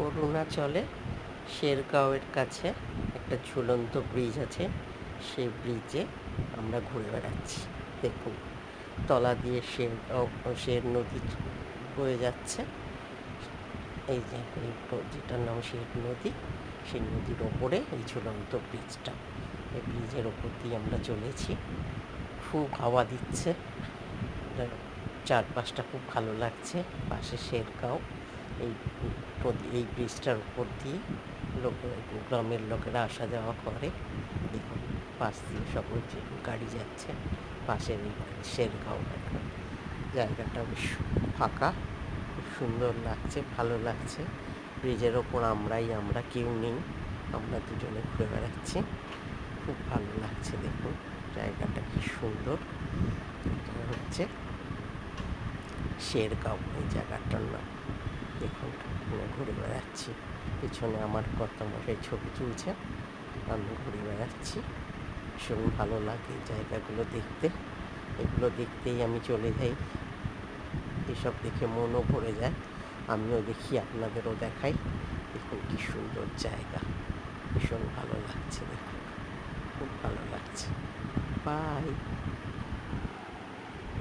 অরুণাচলে শেরগাঁওয়ের কাছে একটা ঝুলন্ত ব্রিজ আছে। সেই ব্রিজে আমরা ঘুরে বেড়াচ্ছি। দেখুন, তলা দিয়ে শের নদী বয়ে যাচ্ছে। এই যে এই যেটার নাম শের নদী, সেই নদীর ওপরে এই ঝুলন্ত ব্রিজটা। এই ব্রিজের ওপর দিয়ে আমরা চলেছি। খুব হাওয়া দিচ্ছে, চারপাশটা খুব ভালো লাগছে। পাশে শেরগাঁও। এই এই ব্রিজটার উপর দিয়ে গ্রামের লোকেরা আসা যাওয়া করে। দেখুন, পাশ দিয়ে সব গাড়ি যাচ্ছে। পাশের এই শেরগাঁও জায়গাটা বেশ ফাঁকা, খুব সুন্দর লাগছে, ভালো লাগছে। ব্রিজের ওপর আমরা কেউ নেই, আমরা দুজনে ঘুরে বেড়াচ্ছি। খুব ভালো লাগছে। দেখুন জায়গাটা কি সুন্দর। এটা হচ্ছে শেরগাঁও এই জায়গাটার নাম। দেখুন ঘুরে বেড়াচ্ছি, পিছনে আমার কর্তামশাই ছবি তুলছে, আমি ঘুরে বেড়াচ্ছি। ভীষণ ভালো লাগে এই জায়গাগুলো দেখতে। এগুলো দেখতেই আমি চলে যাই, এসব দেখে মনও ভরে যায়। আমিও দেখি, আপনাদেরও দেখাই। দেখুন কি সুন্দর জায়গা, ভীষণ ভালো লাগছে। দেখুন খুব ভালো লাগছে। বাই।